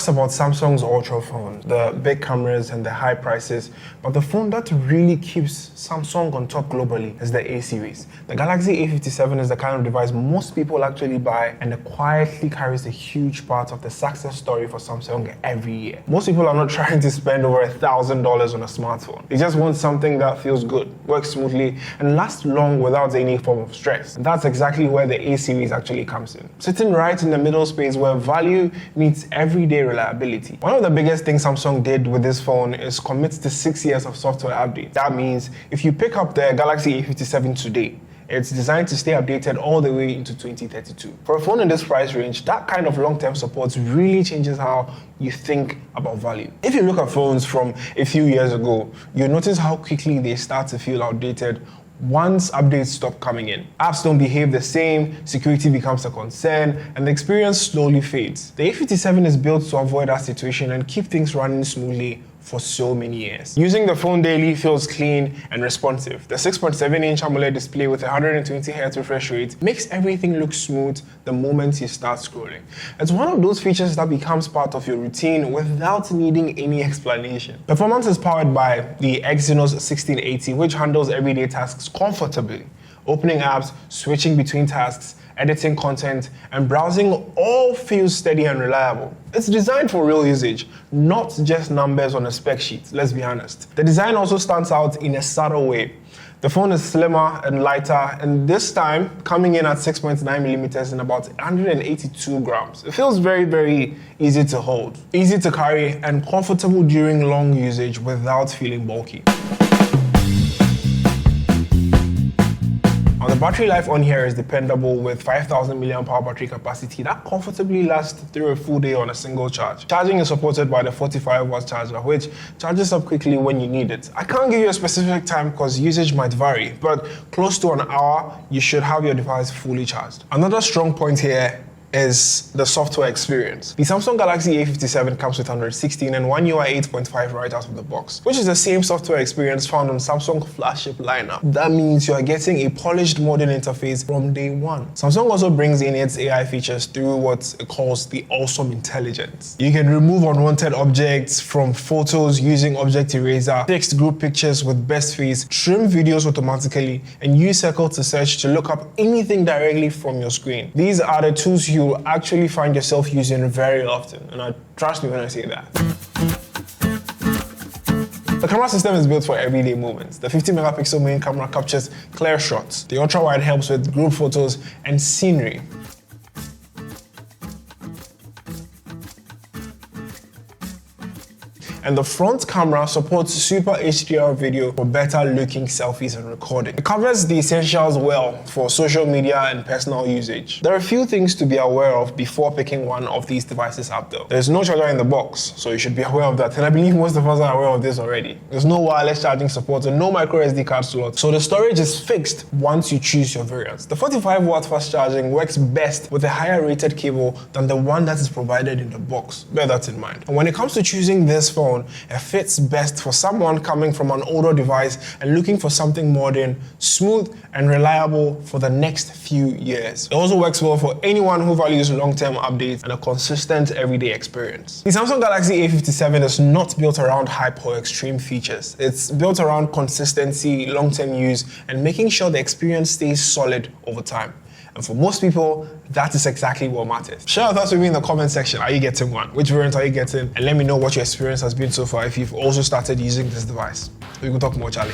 talks about Samsung's Ultra phone, the big cameras and the high prices, but the phone that really keeps Samsung on top globally is the A series. The Galaxy A57 is the kind of device most people actually buy, and it quietly carries a huge part of the success story for Samsung every year. Most people are not trying to spend over $1,000 on a smartphone. They just want something that feels good, works smoothly, and lasts long without any form of stress. And that's exactly where the A series actually comes in, sitting right in the middle space where value meets everyday reliability. One of the biggest things Samsung did with this phone is commit to 6 years of software updates. That means if you pick up the Galaxy A57 today, it's designed to stay updated all the way into 2032. For a phone in this price range, that kind of long-term support really changes how you think about value. If you look at phones from a few years ago, you'll notice how quickly they start to feel outdated once updates stop coming in. Apps don't behave the same, security becomes a concern, and the experience slowly fades. The A57 is built to avoid that situation and keep things running smoothly for so many years. Using the phone daily feels clean and responsive. The 6.7-inch AMOLED display with 120Hz refresh rate makes everything look smooth the moment you start scrolling. It's one of those features that becomes part of your routine without needing any explanation. Performance is powered by the Exynos 1680, which handles everyday tasks comfortably. Opening apps, switching between tasks, editing content, and browsing all feels steady and reliable. It's designed for real usage, not just numbers on a spec sheet, let's be honest. The design also stands out in a subtle way. The phone is slimmer and lighter, and this time coming in at 6.9mm and about 182 grams. It feels very easy to hold, easy to carry, and comfortable during long usage without feeling bulky. The battery life on here is dependable with 5,000 mAh battery capacity that comfortably lasts through a full day on a single charge. Charging is supported by the 45-watt charger, which charges up quickly when you need it. I can't give you a specific time because usage might vary, but close to an hour, you should have your device fully charged. Another strong point here is the software experience. The Samsung Galaxy A57 comes with Android 16 and One UI 8.5 right out of the box, which is the same software experience found on Samsung flagship lineup. That means you are getting a polished modern interface from day one. Samsung also brings in its AI features through what it calls the awesome intelligence. You can remove unwanted objects from photos using object eraser, text group pictures with best face, trim videos automatically, and use Circle to search to look up anything directly from your screen. These are the tools you will actually find yourself using very often, and trust me when I say that. The camera system is built for everyday moments. The 50-megapixel main camera captures clear shots. The ultra-wide helps with group photos and scenery. And the front camera supports Super HDR video for better looking selfies and recording. It covers the essentials well for social media and personal usage. There are a few things to be aware of before picking one of these devices up though. There's no charger in the box, so you should be aware of that, and I believe most of us are aware of this already. There's no wireless charging support and no micro SD card slot, so the storage is fixed once you choose your variant. The 45-watt fast charging works best with a higher rated cable than the one that is provided in the box. Bear that in mind. And when it comes to choosing this phone, it fits best for someone coming from an older device and looking for something modern, smooth, and reliable for the next few years. It also works well for anyone who values long-term updates and a consistent everyday experience. The Samsung Galaxy A57 is not built around hype or extreme features. It's built around consistency, long-term use, and making sure the experience stays solid over time. And for most people, that is exactly what matters. Share your thoughts with me in the comment section. Are you getting one? Which variant are you getting? And let me know what your experience has been so far if you've also started using this device. We can talk more, Charlie.